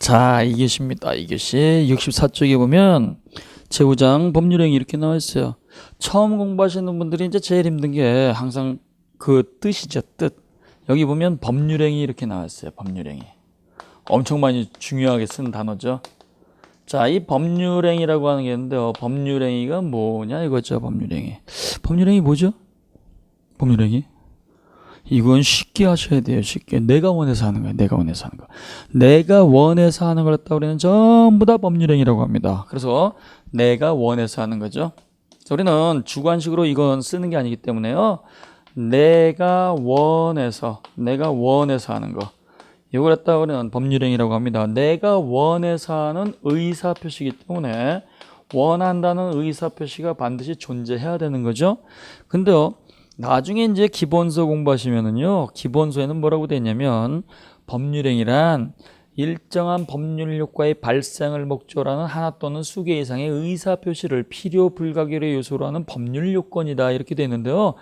자, 2교시입니다. 2교시 64쪽에 보면 제5장 법률행위 이렇게 나와 있어요. 처음 공부하시는 분들이 이제 제일 힘든 게 항상 그 뜻이죠, 뜻. 여기 보면 법률행위 이렇게 나와 있어요. 법률행위. 엄청 많이 중요하게 쓴 단어죠. 자, 이 법률행위라고 하는 게 있는데요. 법률행위가 뭐냐 이거죠, 법률행위. 법률행위 뭐죠? 법률행위? 이건 쉽게 하셔야 돼요. 쉽게. 내가 원해서 하는 거예요. 내가 원해서 하는 거. 내가 원해서 하는 걸 갖다 우리는 전부 다 법률행위라고 합니다. 그래서 내가 원해서 하는 거죠. 우리는 주관식으로 이건 쓰는 게 아니기 때문에요. 내가 원해서 하는 거. 이걸 갖다 우리는 법률행위라고 합니다. 내가 원해서 하는 의사표시이기 때문에 원한다는 의사표시가 반드시 존재해야 되는 거죠. 근데요. 나중에 이제 기본서 공부하시면은요, 기본서에는 뭐라고 되어 있냐면, 법률행위란 일정한 법률 효과의 발생을 목적으로 하는 하나 또는 수개 이상의 의사표시를 필요 불가결의 요소로 하는 법률 요건이다. 이렇게 되어 있는데요.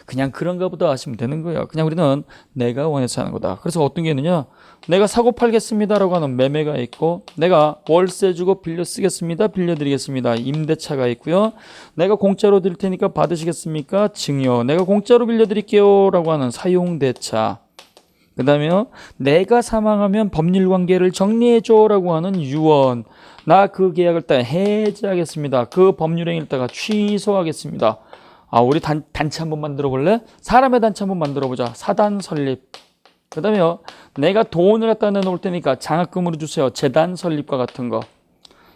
그냥 그런가 보다 하시면 되는 거예요. 그냥 우리는 내가 원해서 하는 거다. 그래서 어떤 게 있느냐? 내가 사고 팔겠습니다라고 하는 매매가 있고, 내가 월세 주고 빌려 쓰겠습니다. 빌려드리겠습니다. 임대차가 있고요. 내가 공짜로 드릴 테니까 받으시겠습니까? 증여. 내가 공짜로 빌려드릴게요. 라고 하는 사용대차. 그 다음에 내가 사망하면 법률관계를 정리해줘 라고 하는 유언. 나 그 계약을 따 해지하겠습니다. 그 법률행위를 따가 취소하겠습니다. 우리 단체 한번 만들어 볼래? 사람의 단체 한번 만들어 보자. 사단 설립. 그 다음에 내가 돈을 갖다 내놓을 테니까 장학금으로 주세요. 재단 설립과 같은 거.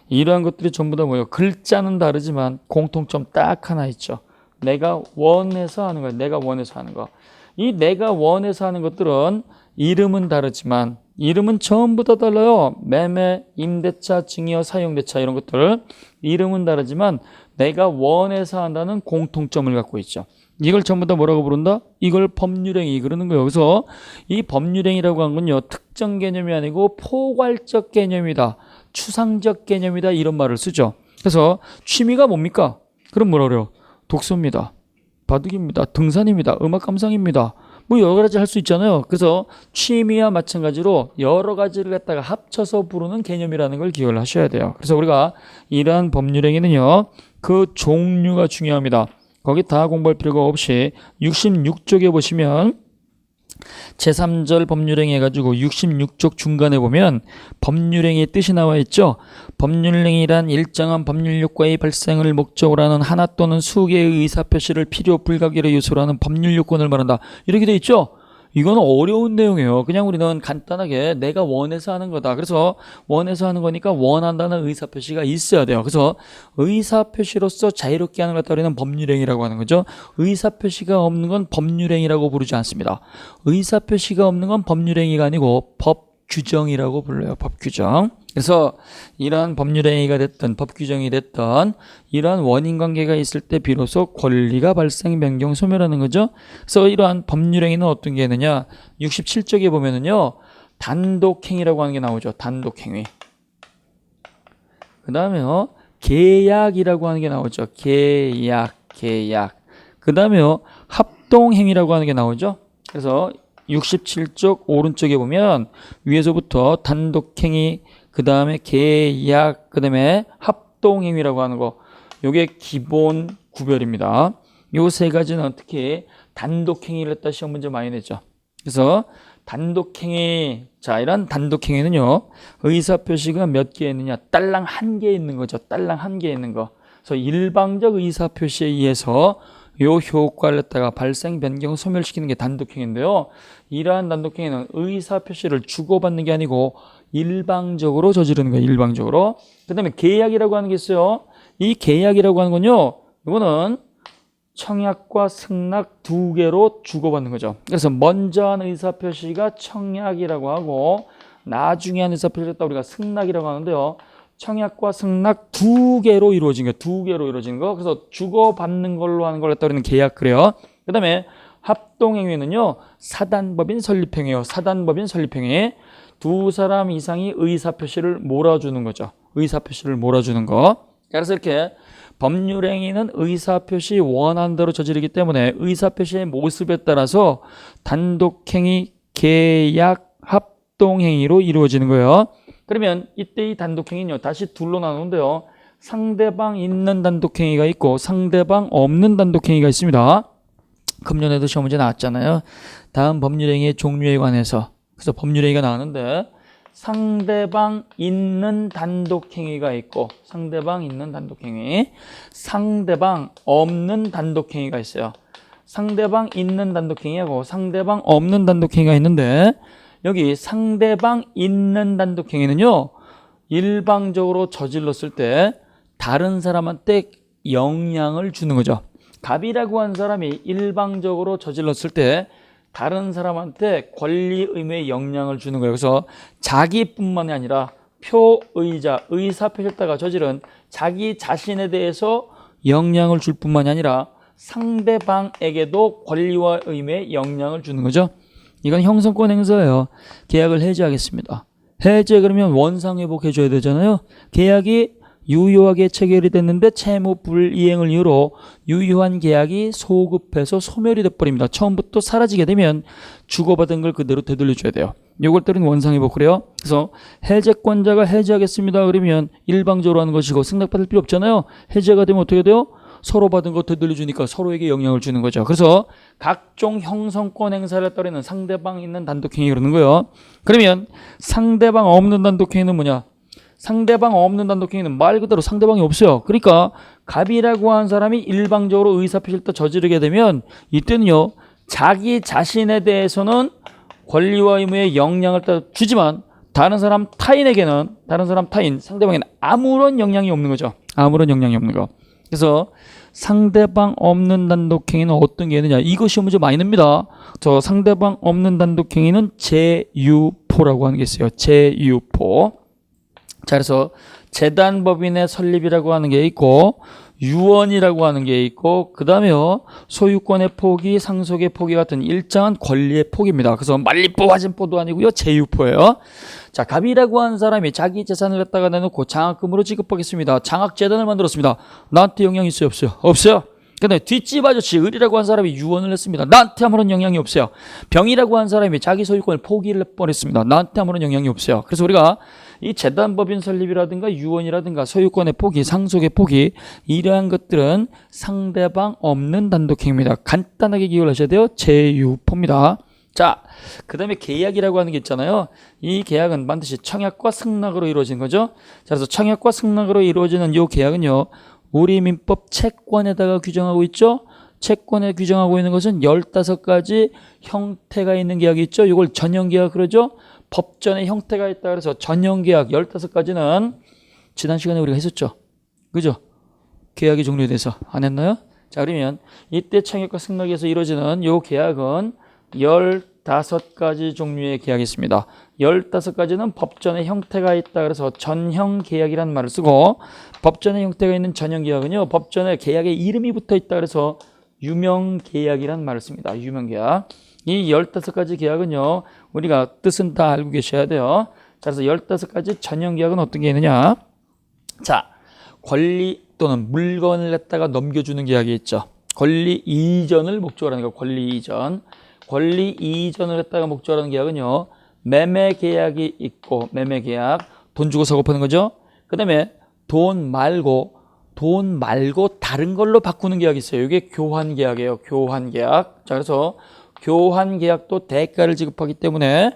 이러한 것들이 전부 다 뭐예요? 글자는 다르지만 공통점 딱 하나 있죠. 내가 원해서 하는 거예요. 내가 원해서 하는 거. 이 내가 원해서 하는 것들은 이름은 다르지만 이름은 전부 다 달라요. 매매, 임대차, 증여, 사용대차 이런 것들 이름은 다르지만 내가 원해서 한다는 공통점을 갖고 있죠. 이걸 전부 다 뭐라고 부른다? 이걸 법률행위 그러는 거예요. 그래서 이 법률행위라고 하는 건요. 특정 개념이 아니고 포괄적 개념이다. 추상적 개념이다. 이런 말을 쓰죠. 그래서 취미가 뭡니까? 그럼 뭐라 그래요? 독서입니다. 바둑입니다. 등산입니다. 음악 감상입니다. 뭐 여러 가지 할 수 있잖아요. 그래서 취미와 마찬가지로 여러 가지를 갖다가 합쳐서 부르는 개념이라는 걸 기억을 하셔야 돼요. 그래서 우리가 이러한 법률행위는요. 그 종류가 중요합니다. 거기 다 공부할 필요가 없이 66쪽에 보시면 제3절 법률행위 해가지고 66쪽 중간에 보면 법률행위의 뜻이 나와 있죠. 법률행위란 일정한 법률 효과의 발생을 목적으로 하는 하나 또는 수개의 의사표시를 필요 불가결의 요소로 하는 법률 요건을 말한다. 이렇게 돼 있죠. 이건 어려운 내용이에요. 그냥 우리는 간단하게 내가 원해서 하는 거다. 그래서 원해서 하는 거니까 원한다는 의사표시가 있어야 돼요. 그래서 의사표시로서 자유롭게 하는 것을 우리는 법률행위라고 하는 거죠. 의사표시가 없는 건 법률행위라고 부르지 않습니다. 의사표시가 없는 건 법률행위가 아니고 법규정이라고 불러요. 법규정. 그래서 이러한 법률행위가 됐든 법규정이 됐든 이러한 원인관계가 있을 때 비로소 권리가 발생, 변경, 소멸하는 거죠. 그래서 이러한 법률행위는 어떤 게 있느냐? 67쪽에 보면은요. 단독행위라고 하는 게 나오죠. 단독행위. 그 다음에 계약이라고 하는 게 나오죠. 계약. 그 다음에 합동행위라고 하는 게 나오죠. 그래서 67쪽 오른쪽에 보면 위에서부터 단독행위, 그 다음에 계약, 그 다음에 합동행위라고 하는 거. 요게 기본 구별입니다. 요 세 가지는 특히 단독행위를 했다 시험 문제 많이 내죠. 그래서 단독행위, 자, 이런 단독행위는요, 의사표시가 몇 개 있느냐? 딸랑 한 개 있는 거죠. 딸랑 한 개 있는 거. 그래서 일방적 의사표시에 의해서 요 효과를 갖다가 발생, 변경, 소멸시키는 게 단독행위인데요. 이러한 단독행위는 의사표시를 주고받는 게 아니고 일방적으로 저지르는 거예요. 일방적으로. 그 다음에 계약이라고 하는 게 있어요. 이 계약이라고 하는 건요. 이거는 청약과 승낙 두 개로 주고받는 거죠. 그래서 먼저 한 의사표시가 청약이라고 하고 나중에 한 의사표시를 갖다 우리가 승낙이라고 하는데요. 청약과 승낙 두 개로 이루어진 거, 두 개로 이루어진 거. 그래서 주고받는 걸로 하는 걸 갖다 우리는 계약 그래요. 그 다음에 합동행위는요, 사단법인 설립행위예요. 사단법인 설립행위. 두 사람 이상이 의사표시를 몰아주는 거죠. 의사표시를 몰아주는 거. 그래서 이렇게 법률행위는 의사표시 원한 대로 저지르기 때문에 의사표시의 모습에 따라서 단독행위, 계약, 합동행위로 이루어지는 거예요. 그러면 이때 이 단독행위는요, 다시 둘로 나누는데요. 상대방 있는 단독행위가 있고 상대방 없는 단독행위가 있습니다. 금년에도 시험 문제 나왔잖아요. 다음 법률행위의 종류에 관해서. 그래서 법률행위가 나왔는데 상대방 있는 단독행위가 있고 상대방 있는 단독행위, 상대방 없는 단독행위가 있어요. 상대방 있는 단독행위하고 상대방 없는 단독행위가 있는데 여기 상대방 있는 단독행위는요, 일방적으로 저질렀을 때 다른 사람한테 영향을 주는 거죠. 갑이라고 한 사람이 일방적으로 저질렀을 때 다른 사람한테 권리 의무에 영향을 주는 거예요. 그래서 자기뿐만이 아니라 표의자, 의사표시자가 저지른 자기 자신에 대해서 영향을 줄 뿐만이 아니라 상대방에게도 권리와 의무에 영향을 주는 거죠. 이건 형성권 행사예요. 계약을 해지하겠습니다. 해제 그러면 원상회복해 줘야 되잖아요. 계약이 유효하게 체결이 됐는데 채무 불이행을 이유로 유효한 계약이 소급해서 소멸이 돼버립니다. 처음부터 사라지게 되면 주고받은 걸 그대로 되돌려줘야 돼요. 요걸 때는 원상회복 그래요. 그래서 해제권자가 해제하겠습니다 그러면 일방적으로 하는 것이고 승낙받을 필요 없잖아요. 해제가 되면 어떻게 돼요? 서로 받은 거 되돌려주니까 서로에게 영향을 주는 거죠. 그래서 각종 형성권 행사를 따르는 상대방 있는 단독행위 그러는 거예요. 그러면 상대방 없는 단독행위는 뭐냐? 상대방 없는 단독행위는 말 그대로 상대방이 없어요. 그러니까 갑이라고 한 사람이 일방적으로 의사표시를 저지르게 되면 이때는요, 자기 자신에 대해서는 권리와 의무에 영향을 주지만 다른 사람 타인에게는, 상대방에는 아무런 영향이 없는 거죠. 아무런 영향이 없는 거. 그래서 상대방 없는 단독행위는 어떤 게 있느냐, 이거 시험 문제 많이 냅니다. 저 상대방 없는 단독행위는 제유포라고 하는 게 있어요. 제유포. 자, 그래서 재단법인의 설립이라고 하는 게 있고 유언이라고 하는 게 있고 그 다음에요, 소유권의 포기, 상속의 포기 같은 일정한 권리의 포기입니다. 그래서 말리포, 화진포도 아니고요, 제유포예요. 자, 갑이라고 한 사람이 자기 재산을 갖다가 내놓고 장학금으로 지급하겠습니다. 장학재단을 만들었습니다. 나한테 영향이 있어요, 없어요? 없어요. 근데 뒷집 아저씨 을이라고 한 사람이 유언을 했습니다. 나한테 아무런 영향이 없어요. 병이라고 한 사람이 자기 소유권을 포기를 해버렸습니다. 나한테 아무런 영향이 없어요. 그래서 우리가 이 재단법인 설립이라든가 유언이라든가 소유권의 포기, 상속의 포기, 이러한 것들은 상대방 없는 단독행위입니다. 간단하게 기억을 하셔야 돼요. 제유포입니다. 자, 그 다음에 계약이라고 하는 게 있잖아요. 이 계약은 반드시 청약과 승낙으로 이루어지는 거죠. 자, 그래서 청약과 승낙으로 이루어지는 이 계약은요, 우리 민법 채권에다가 규정하고 있죠. 채권에 규정하고 있는 것은 15가지 형태가 있는 계약이 있죠. 이걸 전형계약 그러죠. 법전에 형태가 있다 그래서 전형계약 15가지는 지난 시간에 우리가 했었죠. 그죠? 계약의 종류에 대해서 안 했나요? 자, 그러면 이때 청약과 승낙에서 이루어지는 이 계약은 15가지 종류의 계약이 있습니다. 15가지는 법전에 형태가 있다 그래서 전형계약이라는 말을 쓰고, 법전에 형태가 있는 전형계약은요, 법전에 계약의 이름이 붙어 있다 그래서 유명계약이라는 말을 씁니다. 유명계약. 이 15가지 계약은요, 우리가 뜻은 다 알고 계셔야 돼요. 자, 그래서 15가지 전형계약은 어떤 게 있느냐? 자, 권리 또는 물건을 갖다가 넘겨주는 계약이 있죠. 권리 이전을 목적으로 하는 거, 권리 이전. 권리 이전을 했다가 목적으로 하는 계약은요, 매매 계약이 있고, 매매 계약, 돈 주고 사고 파는 거죠. 그 다음에 돈 말고 다른 걸로 바꾸는 계약이 있어요. 이게 교환 계약이에요. 교환 계약. 자, 그래서 교환 계약도 대가를 지급하기 때문에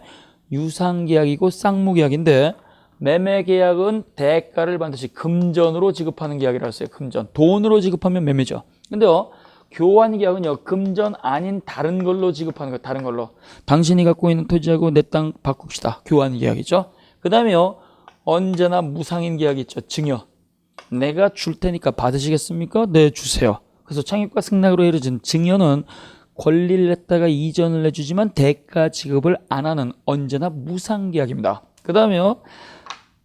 유상 계약이고 쌍무 계약인데, 매매 계약은 대가를 반드시 금전으로 지급하는 계약이라고 했어요. 금전. 돈으로 지급하면 매매죠. 근데요, 교환 계약은요, 금전 아닌 다른 걸로 지급하는 거예요. 다른 걸로. 당신이 갖고 있는 토지하고 내 땅 바꿉시다. 교환 계약이죠. 그 다음에요, 언제나 무상인 계약이 있죠. 증여. 내가 줄 테니까 받으시겠습니까? 네, 주세요. 그래서 청약과 승낙으로 이루어진 증여는 권리를 냈다가 이전을 해주지만 대가 지급을 안 하는 언제나 무상 계약입니다. 그 다음에요,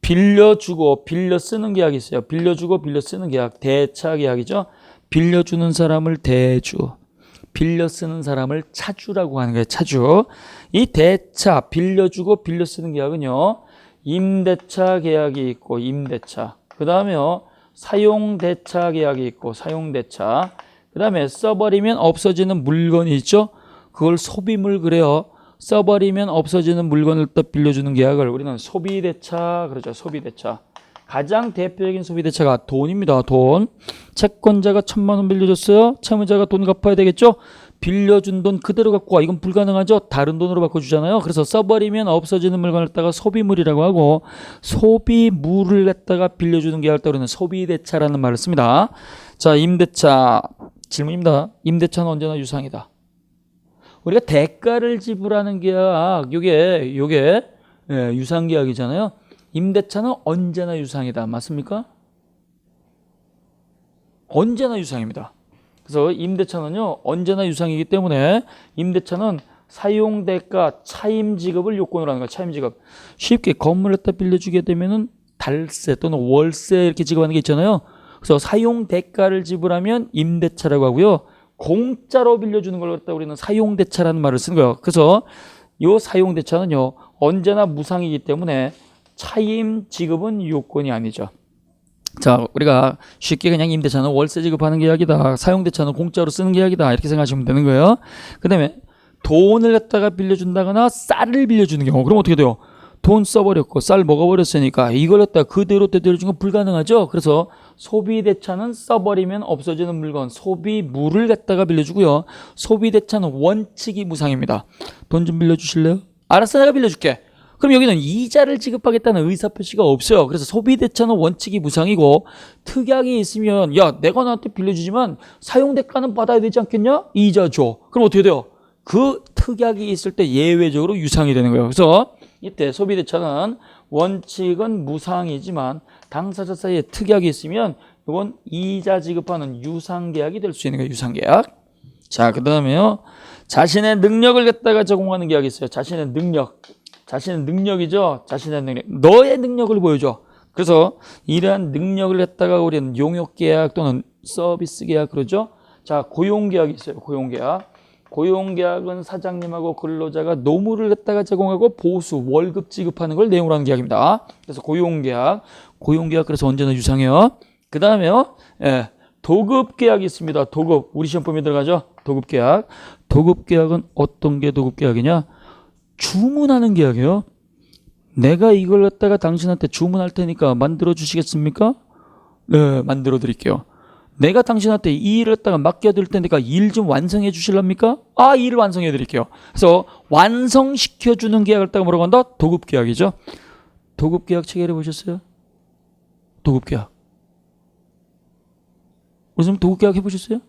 빌려주고 빌려 쓰는 계약이 있어요. 빌려주고 빌려 쓰는 계약, 대차 계약이죠. 빌려주는 사람을 대주, 빌려 쓰는 사람을 차주라고 하는 거예요. 차주. 이 대차, 빌려주고 빌려 쓰는 계약은요, 임대차 계약이 있고, 임대차. 그 다음에요, 사용대차 계약이 있고, 사용대차. 그 다음에 써버리면 없어지는 물건이 있죠. 그걸 소비물 그래요. 써버리면 없어지는 물건을 또 빌려주는 계약을 우리는 소비대차 그러죠. 소비대차. 가장 대표적인 소비대차가 돈입니다. 돈. 채권자가 1,000만 원 빌려줬어요. 채무자가 돈 갚아야 되겠죠. 빌려준 돈 그대로 갖고 와. 이건 불가능하죠. 다른 돈으로 바꿔주잖아요. 그래서 써버리면 없어지는 물건을 갖다가 소비물이라고 하고, 소비물을 갖다가 빌려주는 계약을 따르는 소비대차라는 말을 씁니다. 자, 임대차 질문입니다. 임대차는 언제나 유상이다. 우리가 대가를 지불하는 계약, 요게 유상계약이잖아요. 임대차는 언제나 유상이다. 맞습니까? 언제나 유상입니다. 그래서 임대차는요, 언제나 유상이기 때문에 임대차는 사용대가 차임지급을 요건으로 하는 거야. 차임지급. 쉽게 건물을 갖다 빌려주게 되면은 달세 또는 월세 이렇게 지급하는 게 있잖아요. 그래서 사용대가를 지불하면 임대차라고 하고요. 공짜로 빌려주는 걸 갖다 우리는 사용대차라는 말을 쓰는 거예요. 그래서 요 사용대차는요, 언제나 무상이기 때문에 차임 지급은 요건이 아니죠. 자, 우리가 쉽게 그냥 임대차는 월세 지급하는 계약이다. 사용대차는 공짜로 쓰는 계약이다. 이렇게 생각하시면 되는 거예요. 그 다음에 돈을 갖다가 빌려준다거나 쌀을 빌려주는 경우. 그럼 어떻게 돼요? 돈 써버렸고 쌀 먹어버렸으니까 이걸 갖다 그대로 되돌려주는 건 불가능하죠. 그래서 소비대차는 써버리면 없어지는 물건, 소비물을 갖다가 빌려주고요. 소비대차는 원칙이 무상입니다. 돈 좀 빌려주실래요? 알았어, 내가 빌려줄게. 그럼 여기는 이자를 지급하겠다는 의사표시가 없어요. 그래서 소비대차는 원칙이 무상이고, 특약이 있으면 야, 내가 너한테 빌려주지만 사용대가는 받아야 되지 않겠냐? 이자 줘. 그럼 어떻게 돼요? 그 특약이 있을 때 예외적으로 유상이 되는 거예요. 그래서 이때 소비대차는 원칙은 무상이지만 당사자 사이에 특약이 있으면 이건 이자 지급하는 유상계약이 될 수 있는 거예요. 유상계약. 자, 그 다음에요, 자신의 능력을 갖다가 제공하는 계약이 있어요. 자신의 능력. 자신의 능력이죠. 자신의 능력. 너의 능력을 보여줘. 그래서 이러한 능력을 갖다가 우리는 용역계약 또는 서비스계약 그러죠. 자, 고용계약이 있어요. 고용계약. 고용계약은 사장님하고 근로자가 노무를 갖다가 제공하고 보수, 월급 지급하는 걸 내용으로 하는 계약입니다. 그래서 고용계약. 고용계약 그래서 언제나 유상해요. 그 다음에요, 도급계약이 있습니다. 도급. 우리 시험범위 들어가죠. 도급계약. 도급계약은 어떤 게 도급계약이냐? 주문하는 계약이에요. 내가 이걸 갖다가 당신한테 주문할 테니까 만들어 주시겠습니까? 네, 만들어 드릴게요. 내가 당신한테 이 일을 갖다가 맡겨드릴 테니까 일 좀 완성해 주실랍니까? 아, 일을 완성해 드릴게요. 그래서 완성시켜 주는 계약을 갖다가 뭐라고 한다? 도급계약이죠. 도급계약 체결해 보셨어요? 도급계약. 무슨 도급계약 해보셨어요?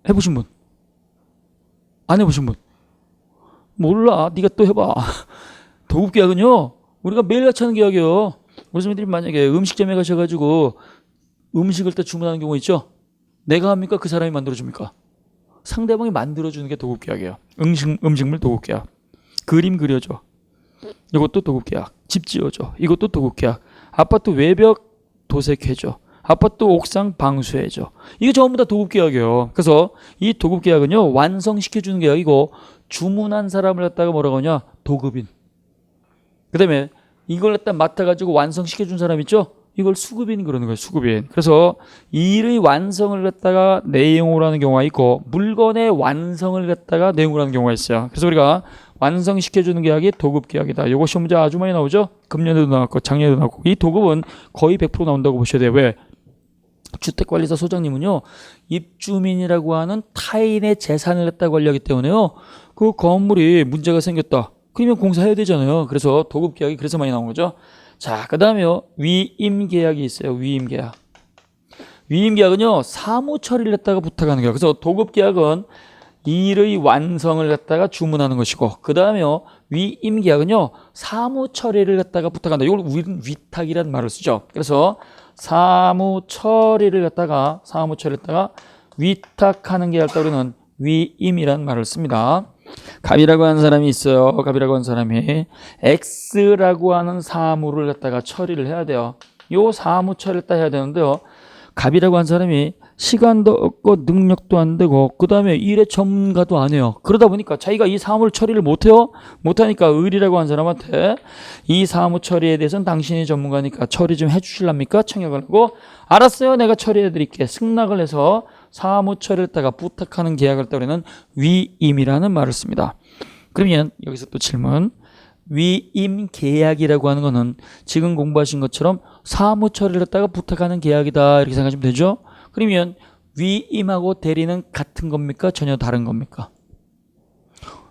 해보신 분? 안 해보신 분? 몰라. 네가 또 해봐. 도급계약은요, 우리가 매일같이 하는 계약이에요. 우리 선생님들이 만약에 음식점에 가셔가지고 음식을 때 주문하는 경우 있죠? 내가 합니까? 그 사람이 만들어줍니까? 상대방이 만들어주는 게 도급계약이에요. 음식물 도급계약. 그림 그려줘. 이것도 도급계약. 집 지어줘. 이것도 도급계약. 아파트 외벽 도색해줘. 아파트 옥상 방수해줘. 이게 전부 다 도급계약이에요. 그래서 이 도급계약은요, 완성시켜주는 계약이고, 주문한 사람을 갖다가 뭐라고 하냐? 도급인. 그 다음에 이걸 갖다 맡아가지고 완성시켜준 사람 있죠? 이걸 수급인 그러는 거예요. 수급인. 그래서 일의 완성을 갖다가 내용으로 하는 경우가 있고, 물건의 완성을 갖다가 내용으로 하는 경우가 있어요. 그래서 우리가 완성시켜주는 계약이 도급계약이다. 이거 시험 문제 아주 많이 나오죠? 금년에도 나왔고 작년에도 나왔고. 이 도급은 거의 100% 나온다고 보셔야 돼요. 왜? 주택관리사 소장님은요, 입주민이라고 하는 타인의 재산을 갖다 관리하기 때문에요, 그 건물이 문제가 생겼다. 그러면 공사해야 되잖아요. 그래서 도급계약이 그래서 많이 나온 거죠. 자, 그 다음에요, 위임계약이 있어요. 위임계약. 위임계약은요, 사무처리를 갖다가 부탁하는 거예요. 그래서 도급계약은 일의 완성을 갖다가 주문하는 것이고, 그 다음에요, 위임계약은요, 사무처리를 갖다가 부탁한다. 이걸 위탁이라는 말을 쓰죠. 그래서 사무처리를 갖다가 위탁하는 계약을 우리는 위임이라는 말을 씁니다. 갑이라고 하는 사람이 있어요. 갑이라고 하는 사람이 X라고 하는 사무를 갖다가 처리를 해야 돼요. 요 사무 처리를 딱 해야 되는데요, 갑이라고 하는 사람이 시간도 없고 능력도 안 되고 그 다음에 일의 전문가도 안 해요. 그러다 보니까 자기가 이 사무를 처리를 못해요. 못하니까 을이라고 하는 사람한테 이 사무 처리에 대해서는 당신이 전문가니까 처리 좀 해주실랍니까? 청약을 하고, 알았어요, 내가 처리해 드릴게. 승낙을 해서 사무 처리를 했다가 부탁하는 계약을 했다 우리는 위임이라는 말을 씁니다. 그러면 여기서 또 질문. 위임 계약이라고 하는 거는 지금 공부하신 것처럼 사무 처리를 했다가 부탁하는 계약이다 이렇게 생각하시면 되죠. 그러면 위임하고 대리는 같은 겁니까? 전혀 다른 겁니까?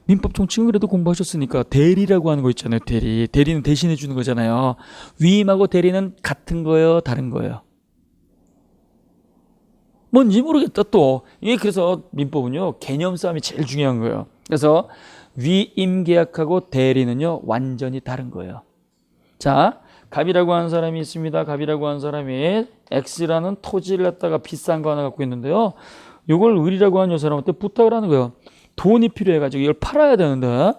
민법 총칙은 그래도 공부하셨으니까 대리라고 하는 거 있잖아요. 대리는 대신해 주는 거잖아요. 위임하고 대리는 같은 거예요? 다른 거예요? 뭔지 모르겠다 또. 이게 그래서 민법은요. 개념 싸움이 제일 중요한 거예요. 그래서 위임 계약하고 대리는요. 완전히 다른 거예요. 자, 갑이라고 하는 사람이 있습니다. 갑이라고 하는 사람이 X라는 토지를 갖다가 비싼 거 하나 갖고 있는데요. 이걸 을이라고 하는 요 사람한테 부탁을 하는 거예요. 돈이 필요해가지고 이걸 팔아야 되는데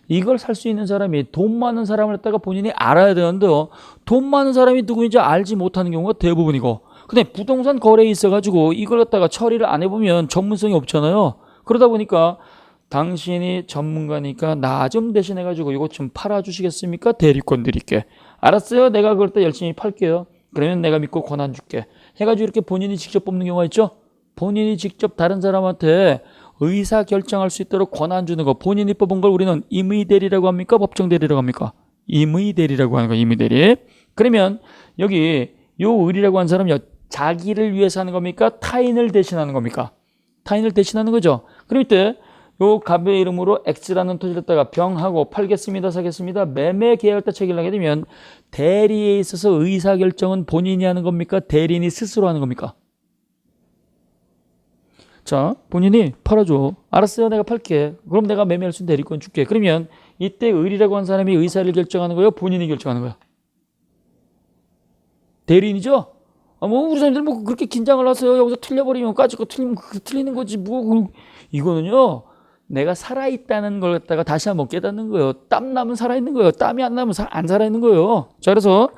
이걸 살 수 있는 사람이 돈 많은 사람을 갖다가 본인이 알아야 되는데요. 돈 많은 사람이 누구인지 알지 못하는 경우가 대부분이고 근데 부동산 거래에 있어가지고 이걸 갖다가 처리를 안 해보면 전문성이 없잖아요. 그러다 보니까 당신이 전문가니까 나 좀 대신해가지고 이거 좀 팔아주시겠습니까? 대리권 드릴게. 알았어요. 내가 그걸 때 열심히 팔게요. 그러면 내가 믿고 권한 줄게. 해가지고 이렇게 본인이 직접 뽑는 경우가 있죠. 본인이 직접 다른 사람한테 의사 결정할 수 있도록 권한 주는 거. 본인이 뽑은 걸 우리는 임의대리라고 합니까? 법정대리라고 합니까? 임의대리라고 하는 거. 임의대리. 그러면 여기 요 을이라고 하는 사람이 자기를 위해서 하는 겁니까? 타인을 대신하는 겁니까? 타인을 대신하는 거죠. 그럼 이때 요 갑의 이름으로 X라는 토지를 갖다가 병하고 팔겠습니다, 사겠습니다. 매매 계약을 딱 체결을 하게 되면 대리에 있어서 의사결정은 본인이 하는 겁니까? 대리인이 스스로 하는 겁니까? 자, 본인이 팔아줘. 알았어요, 내가 팔게. 그럼 내가 매매할 수 있는 대리권 줄게. 그러면 이때 을이라고 하는 사람이 의사를 결정하는 거예요? 본인이 결정하는 거예요? 대리인이죠? 뭐 우리 사람들 뭐 그렇게 긴장을 하세요. 여기서 틀려버리면 까짓거 틀리면 틀리는 거지. 뭐 이거는요. 내가 살아있다는 걸 갖다가 다시 한번 깨닫는 거예요. 땀 나면 살아있는 거예요. 땀이 안 나면 안 살아있는 거예요. 자, 그래서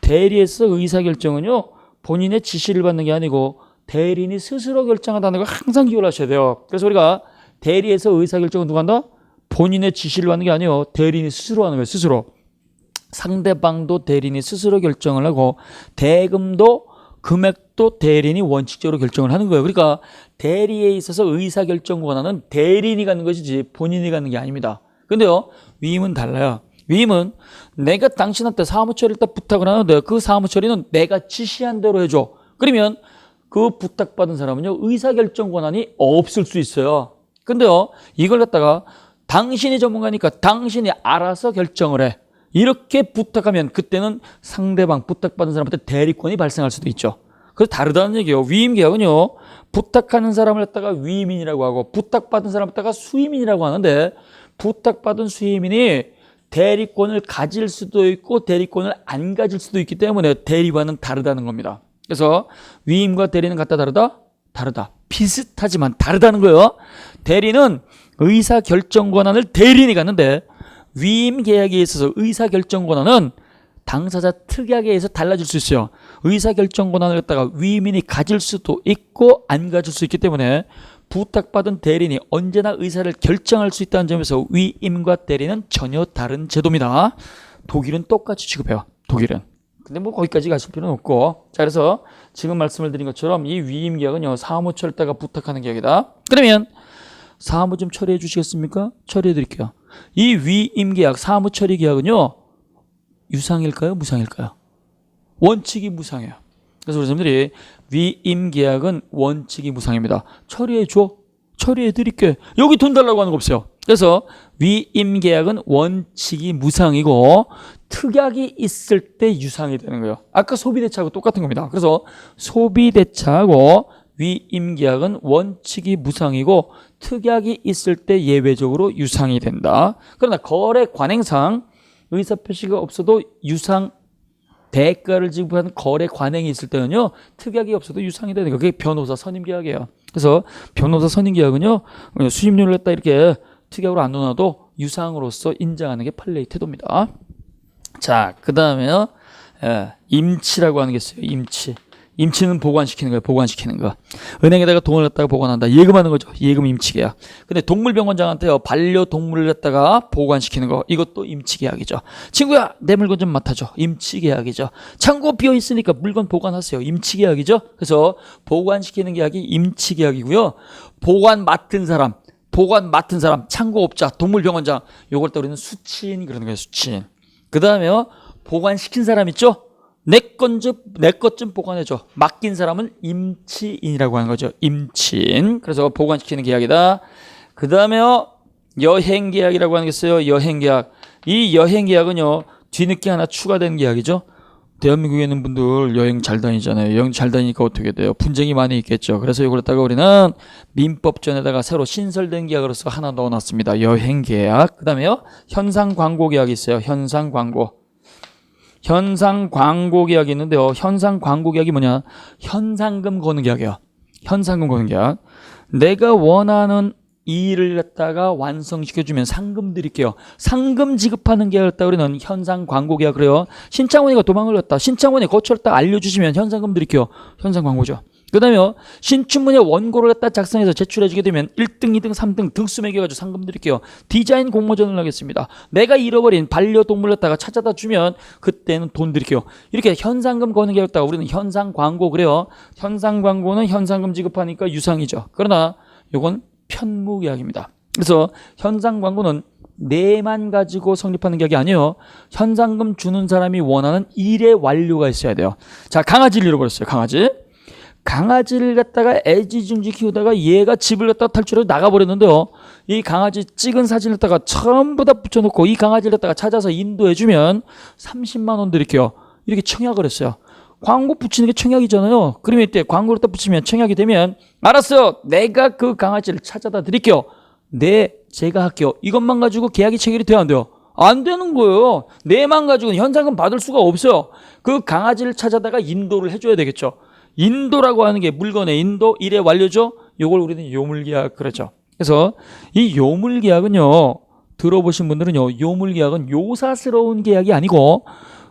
대리에서 의사결정은요. 본인의 지시를 받는 게 아니고 대리인이 스스로 결정한다는 걸 항상 기억하셔야 돼요. 그래서 우리가 대리에서 의사결정은 누가 한다? 본인의 지시를 받는 게 아니에요. 대리인이 스스로 하는 거예요. 스스로. 상대방도 대리인이 스스로 결정을 하고 대금도 금액도 대리인이 원칙적으로 결정을 하는 거예요. 그러니까 대리에 있어서 의사결정 권한은 대리인이 갖는 것이지 본인이 갖는 게 아닙니다. 근데요, 위임은 달라요. 위임은 내가 당신한테 사무처리를 딱 부탁을 하는데 그 사무처리는 내가 지시한 대로 해줘. 그러면 그 부탁받은 사람은요, 의사결정 권한이 없을 수 있어요. 근데요, 이걸 갖다가 당신이 전문가니까 당신이 알아서 결정을 해. 이렇게 부탁하면 그때는 상대방 부탁받은 사람한테 대리권이 발생할 수도 있죠. 그래서 다르다는 얘기예요. 위임계약은요. 부탁하는 사람을 갖다가 위임인이라고 하고 부탁받은 사람을 갖다가 수임인이라고 하는데 부탁받은 수임인이 대리권을 가질 수도 있고 대리권을 안 가질 수도 있기 때문에 대리와는 다르다는 겁니다. 그래서 위임과 대리는 같다 다르다? 다르다. 비슷하지만 다르다는 거예요. 대리는 의사결정 권한을 대리인이 갖는데 위임 계약에 있어서 의사결정 권한은 당사자 특약에 의해서 달라질 수 있어요. 의사결정 권한을 갖다가 위임인이 가질 수도 있고 안 가질 수 있기 때문에 부탁받은 대리인이 언제나 의사를 결정할 수 있다는 점에서 위임과 대리는 전혀 다른 제도입니다. 독일은 똑같이 취급해요. 독일은. 근데 뭐 거기까지 가실 필요는 없고. 자, 그래서 지금 말씀을 드린 것처럼 이 위임 계약은요. 사무처를 따가 부탁하는 계약이다. 그러면 사무 좀 처리해 주시겠습니까? 처리해 드릴게요. 이 위임 계약, 사무 처리 계약은요. 유상일까요? 무상일까요? 원칙이 무상해요. 그래서 우리 선생님들이 위임 계약은 원칙이 무상입니다. 처리해 줘. 처리해 드릴게. 여기 돈 달라고 하는 거 없어요. 그래서 위임 계약은 원칙이 무상이고 특약이 있을 때 유상이 되는 거예요. 아까 소비대차하고 똑같은 겁니다. 그래서 소비대차하고 위임 계약은 원칙이 무상이고 특약이 있을 때 예외적으로 유상이 된다. 그러나 거래 관행상 의사표시가 없어도 유상 대가를 지급하는 거래 관행이 있을 때는요. 특약이 없어도 유상이 되는 거예요. 그게 변호사 선임 계약이에요. 그래서 변호사 선임 계약은요. 수임료를 갖다 이렇게 특약으로 안 넣어놔도 유상으로서 인정하는 게 판례의 태도입니다. 자, 그 다음에요. 임치라고 하는 게 있어요. 임치. 임치는 보관시키는 거예요. 보관시키는 거. 은행에다가 돈을 갖다가 보관한다. 예금하는 거죠. 예금 임치계약. 근데 동물병원장한테요. 반려동물을 갖다가 보관시키는 거. 이것도 임치계약이죠. 친구야, 내 물건 좀 맡아줘. 임치계약이죠. 창고 비어 있으니까 물건 보관하세요. 임치계약이죠. 그래서 보관시키는 계약이 임치계약이고요. 보관 맡은 사람, 창고업자, 동물병원장. 요걸 또 우리는 수취인 그러는 거예요. 수취인. 그 다음에요. 보관시킨 사람 있죠? 내 것 좀 보관해줘. 맡긴 사람은 임치인이라고 하는 거죠. 임치인. 그래서 보관시키는 계약이다. 그 다음에요. 여행계약이라고 하는 게 있어요. 여행계약. 이 여행계약은요. 뒤늦게 하나 추가된 계약이죠. 대한민국에 있는 분들 여행 잘 다니잖아요. 여행 잘 다니니까 어떻게 돼요? 분쟁이 많이 있겠죠. 그래서 이걸 갖다가 우리는 민법전에다가 새로 신설된 계약으로서 하나 넣어놨습니다. 여행계약. 그 다음에요. 현상광고계약이 있어요. 현상광고. 현상광고계약이 있는데요. 현상광고계약이 뭐냐? 현상금 거는 계약이에요. 현상금 거는 계약. 내가 원하는 이 일을 갖다가 완성시켜주면 상금 드릴게요. 상금 지급하는 계약을 갖다 우리는 현상광고계약 그래요. 신창원이가 도망을 갔다. 신창원이 거처를 딱 알려주시면 현상금 드릴게요. 현상광고죠. 그 다음에요. 신춘문예 원고를 갖다 작성해서 제출해주게 되면 1등, 2등, 3등 등수 매겨가지고 상금 드릴게요. 디자인 공모전을 하겠습니다. 내가 잃어버린 반려동물을 갖다가 찾아다 주면 그때는 돈 드릴게요. 이렇게 현상금 거는 계약을 갖다가 우리는 현상광고 그래요. 현상광고는 현상금 지급하니까 유상이죠. 그러나 요건 편무계약입니다. 그래서 현상광고는 내만 가지고 성립하는 계약이 아니에요. 현상금 주는 사람이 원하는 일의 완료가 있어야 돼요. 자, 강아지를 잃어버렸어요. 강아지를 갖다가 애지중지 키우다가 얘가 집을 갖다가 탈출해서 나가버렸는데요. 이 강아지 찍은 사진을 갖다가 전부 다 붙여놓고 이 강아지를 갖다가 찾아서 인도해주면 30만 원 드릴게요. 이렇게 청약을 했어요. 광고 붙이는 게 청약이잖아요. 그러면 이때 광고를 딱 붙이면 청약이 되면 알았어요. 내가 그 강아지를 찾아다 드릴게요. 네, 제가 할게요. 이것만 가지고 계약이 체결이 돼요, 안 돼요? 안 되는 거예요. 내만 가지고는 현상금 받을 수가 없어요. 그 강아지를 찾아다가 인도를 해줘야 되겠죠. 인도라고 하는 게 물건의 인도, 일의 완료죠. 이걸 우리는 요물계약 그러죠. 그래서 이 요물계약은요. 들어보신 분들은요. 요물계약은 요사스러운 계약이 아니고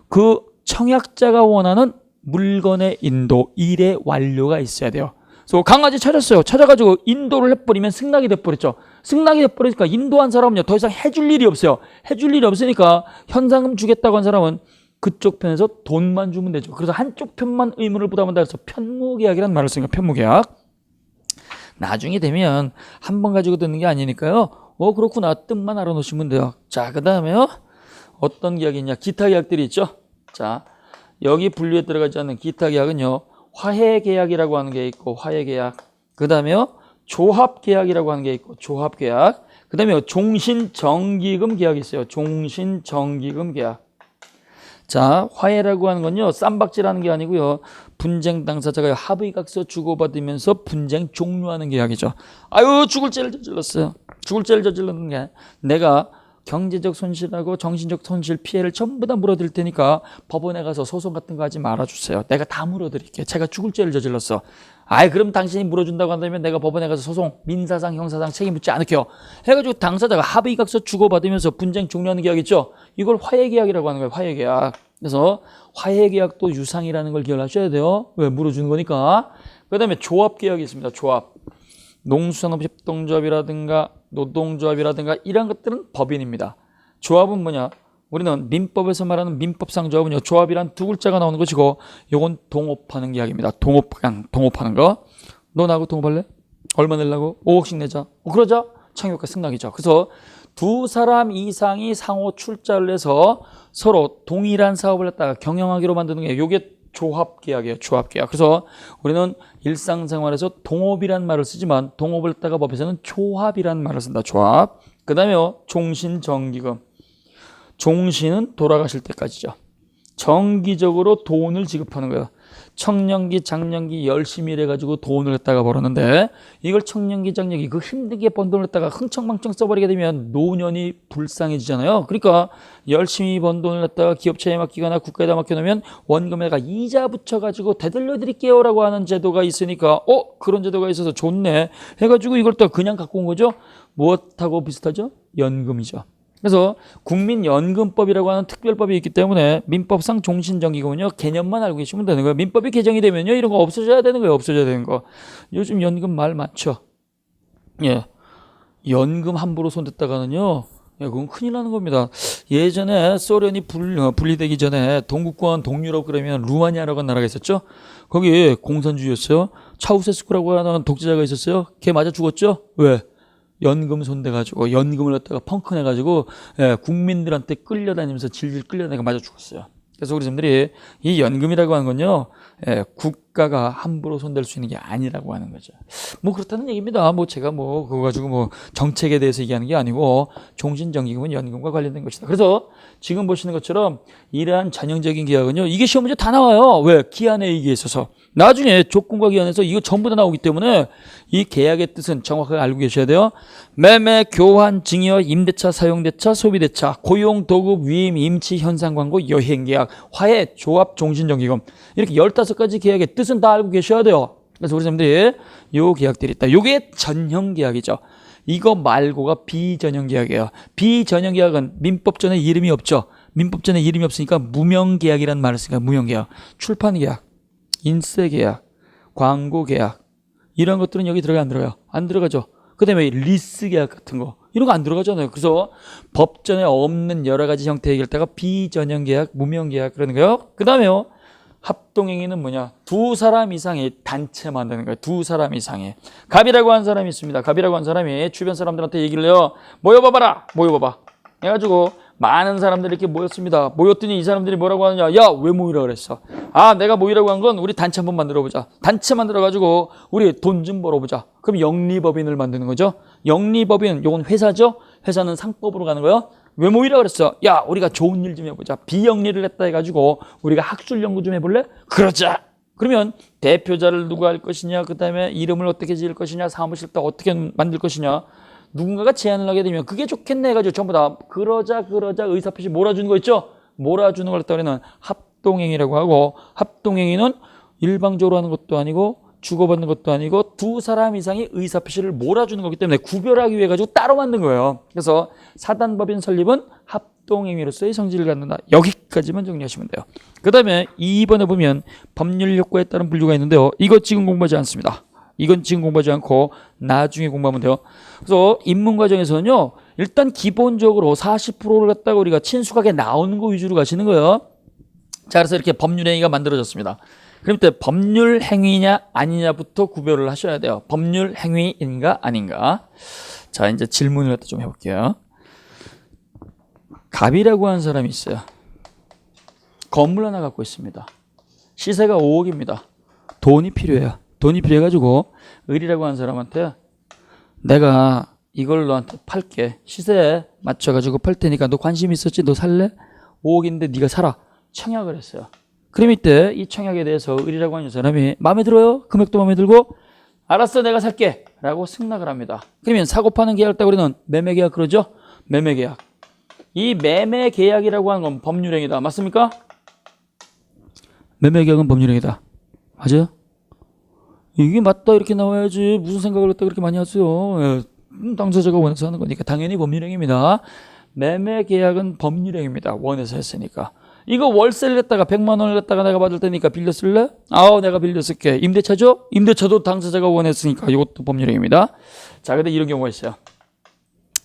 그 청약자가 원하는 물건의 인도, 일의 완료가 있어야 돼요. 그래서 강아지 찾았어요. 찾아가지고 인도를 해버리면 승낙이 돼버렸죠. 승낙이 돼버리니까 인도한 사람은요. 더 이상 해줄 일이 없어요. 해줄 일이 없으니까 현상금 주겠다고 한 사람은 그쪽 편에서 돈만 주면 되죠. 그래서 한쪽 편만 의무를 부담한다 해서 편무계약이라는 말을 쓰니까 편무계약. 나중에 되면 한 번 가지고 듣는 게 아니니까요. 그렇구나. 뜻만 알아놓으시면 돼요. 자, 그 다음에요. 어떤 계약이 있냐. 기타 계약들이 있죠. 자, 여기 분류에 들어가지 않는 기타 계약은요. 화해계약이라고 하는 게 있고 화해계약. 그 다음에요. 조합계약이라고 하는 게 있고 조합계약. 그 다음에 종신정기금 계약이 있어요. 종신정기금 계약. 자, 화해라고 하는 건요. 쌈박질하는 게 아니고요. 분쟁 당사자가 합의각서 주고받으면서 분쟁 종료하는 계약이죠. 아유, 죽을 죄를 저질렀어요. 죽을 죄를 저질렀는 게 내가 경제적 손실하고 정신적 손실 피해를 전부 다 물어드릴 테니까 법원에 가서 소송 같은 거 하지 말아주세요. 내가 다 물어드릴게요. 제가 죽을 죄를 저질렀어. 그럼 당신이 물어준다고 한다면 내가 법원에 가서 소송, 민사상, 형사상 책임 묻지 않을게요. 해가지고 당사자가 합의각서 주고받으면서 분쟁 종료하는 계약 있죠. 이걸 화해계약이라고 하는 거예요. 화해계약. 그래서 화해계약도 유상이라는 걸 기억하셔야 돼요. 왜? 물어주는 거니까. 그 다음에 조합계약이 있습니다. 조합. 농수산업협동조합이라든가 노동조합이라든가 이런 것들은 법인입니다. 조합은 뭐냐? 우리는 민법에서 말하는 민법상 조합은요. 조합이란 두 글자가 나오는 것이고 요건 동업하는 계약입니다. 동업하는 거. 너 나하고 동업할래? 얼마 내려고? 5억씩 내자. 그러자 창의효과 승낙이죠. 그래서 두 사람 이상이 상호 출자를 해서 서로 동일한 사업을 갖다가 경영하기로 만드는 게 요게 조합계약이에요. 조합계약. 그래서 우리는 일상생활에서 동업이란 말을 쓰지만 동업을 갖다가 법에서는 조합이란 말을 쓴다. 조합. 그 다음에요. 종신정기금. 종신은 돌아가실 때까지죠. 정기적으로 돈을 지급하는 거예요. 청년기, 장년기 열심히 일해가지고 돈을 갖다가 벌었는데 이걸 청년기, 장년기 그 힘들게 번 돈을 갖다가 흥청망청 써버리게 되면 노년이 불쌍해지잖아요. 그러니까 열심히 번 돈을 갖다가 기업체에 맡기거나 국가에다 맡겨놓으면 원금에다가 이자 붙여가지고 되돌려 드릴게요 라고 하는 제도가 있으니까 그런 제도가 있어서 좋네 해가지고 이걸 또 그냥 갖고 온 거죠. 무엇하고 비슷하죠? 연금이죠. 그래서 국민연금법이라고 하는 특별법이 있기 때문에 민법상 종신정기금은요 개념만 알고 계시면 되는 거예요. 민법이 개정이 되면요 이런 거 없어져야 되는 거예요. 없어져야 되는 거. 요즘 연금 말 많죠. 예, 연금 함부로 손댔다가는요, 예, 그건 큰일 나는 겁니다. 예전에 소련이 분리되기 전에 동구권 동유럽 그러면 루마니아라고 하는 나라가 있었죠. 거기 공산주의였어요. 차우세스쿠라고 하는 독재자가 있었어요. 걔 맞아 죽었죠. 왜? 연금 손대가지고 연금을 갖다가 펑크내가지고 예, 국민들한테 끌려다니면서 질질 끌려다니가 맞아 죽었어요. 그래서 우리 선생님들이 이 연금이라고 하는 건요, 예, 국가가 함부로 손댈 수 있는 게 아니라고 하는 거죠. 뭐 그렇다는 얘기입니다. 뭐 제가 뭐 그거 가지고 뭐 정책에 대해서 얘기하는 게 아니고 종신정기금은 연금과 관련된 것이다. 그래서 지금 보시는 것처럼 이러한 전형적인 계약은요, 이게 시험 문제 다 나와요. 왜? 기한회의기에 있어서. 나중에 조건과 기한에서 이거 전부 다 나오기 때문에 이 계약의 뜻은 정확하게 알고 계셔야 돼요. 매매, 교환, 증여, 임대차, 사용대차, 소비대차, 고용, 도급, 위임, 임치, 현상 광고, 여행계약, 화해, 조합, 종신정기금 이렇게 15가지 계약의 뜻은 다 알고 계셔야 돼요. 그래서 우리 선생님들이 요 계약들이 있다. 요게 전형계약이죠. 이거 말고가 비전형계약이에요. 비전형계약은 민법전에 이름이 없죠. 민법전에 이름이 없으니까 무명계약이라는 말을 쓰니까 무명계약. 출판계약, 인쇄계약, 광고계약 이런 것들은 여기 들어가 안 들어가요? 안 들어가죠. 그 다음에 리스계약 같은 거 이런 거 안 들어가잖아요. 그래서 법전에 없는 여러 가지 형태의 계약다가 비전형계약, 무명계약 그러는 거예요. 그 다음에요, 합동행위는 뭐냐? 두 사람 이상의 단체 만드는 거예요. 두 사람 이상의. 갑이라고 하는 사람이 있습니다. 갑이라고 하는 사람이 주변 사람들한테 얘기를 해요. 모여봐봐라. 모여봐봐. 해가지고 많은 사람들이 이렇게 모였습니다. 모였더니 이 사람들이 뭐라고 하느냐? 야, 왜 모이라 그랬어? 아, 내가 모이라고 한 건 우리 단체 한번 만들어보자. 단체 만들어가지고 우리 돈 좀 벌어보자. 그럼 영리법인을 만드는 거죠. 영리법인, 요건 회사죠. 회사는 상법으로 가는 거예요. 왜 모이라 그랬어? 야, 우리가 좋은 일 좀 해보자. 비영리를 했다 해가지고 우리가 학술 연구 좀 해볼래? 그러자. 그러면 대표자를 누가 할 것이냐, 그 다음에 이름을 어떻게 지을 것이냐, 사무실도 어떻게 만들 것이냐, 누군가가 제안을 하게 되면 그게 좋겠네 해가지고 전부 다 그러자 의사표시 몰아주는 거 있죠? 몰아주는 걸 따르는 합동행위라고 하고, 합동행위는 일방적으로 하는 것도 아니고 주고받는 것도 아니고 두 사람 이상이 의사표시를 몰아주는 거기 때문에 구별하기 위해 가지고 따로 만든 거예요. 그래서 사단법인 설립은 합동행위로서의 성질을 갖는다. 여기까지만 정리하시면 돼요. 그 다음에 2번에 보면 법률 효과에 따른 분류가 있는데요. 이거 지금 공부하지 않습니다. 이건 지금 공부하지 않고 나중에 공부하면 돼요. 그래서 입문 과정에서는요, 일단 기본적으로 40%를 갖다가 우리가 친숙하게 나오는 거 위주로 가시는 거예요. 자, 그래서 이렇게 법률행위가 만들어졌습니다. 그럼 때 법률 행위냐 아니냐부터 구별을 하셔야 돼요. 법률 행위인가 아닌가. 자, 이제 질문을 갖다 좀 해볼게요. 갑이라고 하는 사람이 있어요. 건물 하나 갖고 있습니다. 시세가 5억입니다. 돈이 필요해요. 돈이 필요해가지고 을이라고 하는 사람한테 내가 이걸 너한테 팔게. 시세에 맞춰가지고 팔 테니까 너 관심 있었지? 너 살래? 5억인데 네가 사라. 청약을 했어요. 그럼 이때 이 청약에 대해서 을이라고 하는 사람이 마음에 들어요? 금액도 마음에 들고 알았어 내가 살게 라고 승낙을 합니다. 그러면 사고 파는 계약을 따고 우리는 매매계약 그러죠? 매매계약. 이 매매계약이라고 하는 건 법률행위다. 맞습니까? 매매계약은 법률행위다. 맞아요? 이게 맞다 이렇게 나와야지 무슨 생각을 했다 그렇게 많이 하세요. 예, 당사자가 원해서 하는 거니까 당연히 법률행위입니다. 매매계약은 법률행위입니다. 원해서 했으니까. 이거 월세를 갖다가 100만 원을 갖다가 내가 받을 테니까 빌려 쓸래? 아우 내가 빌려 쓸게. 임대차죠? 임대차도 당사자가 원했으니까 이것도 법률행위입니다. 자, 근데 이런 경우가 있어요.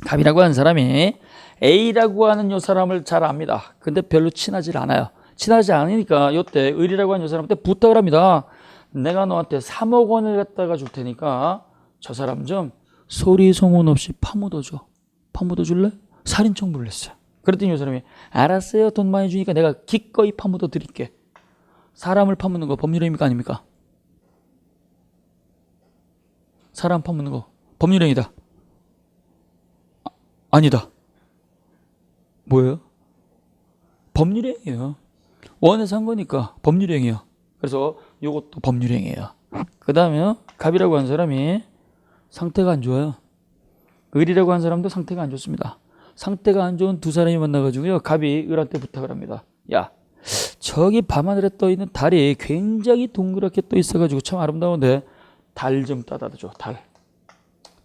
갑이라고 하는 사람이 A라고 하는 요 사람을 잘 압니다. 근데 별로 친하지 않아요. 친하지 않으니까 요때 을이라고 하는 요 사람한테 부탁을 합니다. 내가 너한테 3억 원을 갖다가 줄 테니까 저 사람 좀 소리 소문 없이 파묻어줘. 파묻어 줄래? 살인 청구를 했어요. 그랬더니 이 사람이 알았어요. 돈 많이 주니까 내가 기꺼이 파묻어 드릴게. 사람을 파묻는 거 법률행위입니까 아닙니까? 사람 파묻는 거 법률행위다. 아니다. 뭐예요? 법률행위예요. 원해서 한 거니까 법률행위예요. 그래서 이것도 법률행위예요. 그 다음에 갑이라고 하는 사람이 상태가 안 좋아요. 을이라고 하는 사람도 상태가 안 좋습니다. 상태가 안 좋은 두 사람이 만나가지고요, 갑이 을한테 부탁을 합니다. 야, 저기 밤하늘에 떠 있는 달이 굉장히 동그랗게 떠 있어가지고 참 아름다운데 달 좀 따다 줘.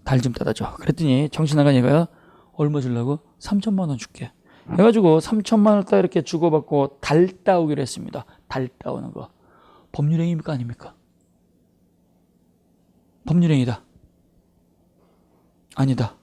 달 좀 따다 줘. 그랬더니 정신 나간 얘가요. 얼마 주려고? 3천만 원 줄게. 해가지고 3천만 원 딱 이렇게 주고받고 달 따오기로 했습니다. 달 따오는 거. 법률행위입니까 아닙니까? 법률행위다. 아니다.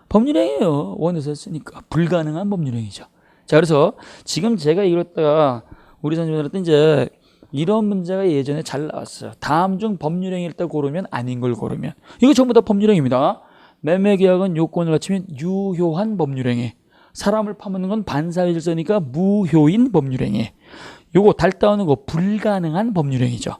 법률행위예요. 원에서 했으니까. 불가능한 법률행위죠. 자, 그래서 지금 제가 이랬다가 우리 선생님들한테 이제 이런 문제가 예전에 잘 나왔어요. 다음 중 법률행위를 딱 고르면 아닌 걸 고르면. 이거 전부 다 법률행위입니다. 매매계약은 요건을 갖추면 유효한 법률행위. 사람을 파묻는 건 반사회 질서니까 무효인 법률행위. 요거 달 따오는 거 불가능한 법률행위죠.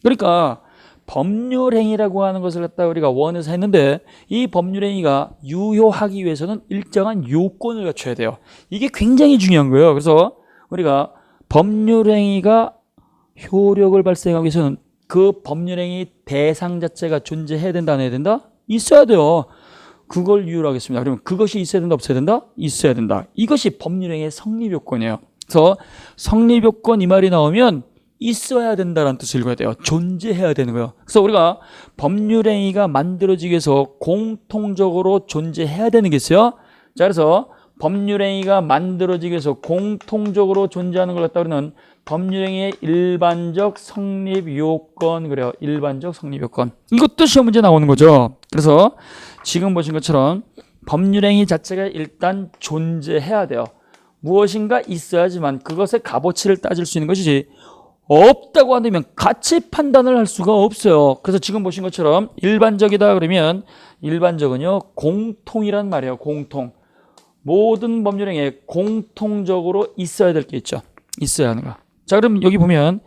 그러니까 법률행위라고 하는 것을 갖다 우리가 원에서 했는데 이 법률행위가 유효하기 위해서는 일정한 요건을 갖춰야 돼요. 이게 굉장히 중요한 거예요. 그래서 우리가 법률행위가 효력을 발생하기 위해서는 그 법률행위 대상 자체가 존재해야 된다 안 해야 된다? 있어야 돼요. 그걸 이유로 하겠습니다. 그러면 그것이 있어야 된다 없어야 된다? 있어야 된다. 이것이 법률행위의 성립요건이에요. 그래서 성립요건 이 말이 나오면 있어야 된다라는 뜻을 읽어야 돼요. 존재해야 되는 거예요. 그래서 우리가 법률행위가 만들어지기 위해서 공통적으로 존재해야 되는 게 있어요. 자, 그래서 법률행위가 만들어지기 위해서 공통적으로 존재하는 걸 갖다 우리는 법률행위의 일반적 성립요건 그래요. 일반적 성립요건. 이것도 시험 문제 나오는 거죠. 그래서 지금 보신 것처럼 법률행위 자체가 일단 존재해야 돼요. 무엇인가 있어야지만 그것의 값어치를 따질 수 있는 것이지 없다고 한다면 가치 판단을 할 수가 없어요. 그래서 지금 보신 것처럼 일반적이다 그러면 일반적은요 공통이란 말이에요. 공통. 모든 법률행위에 공통적으로 있어야 될 게 있죠. 있어야 하는 거. 자, 그럼 여기 보면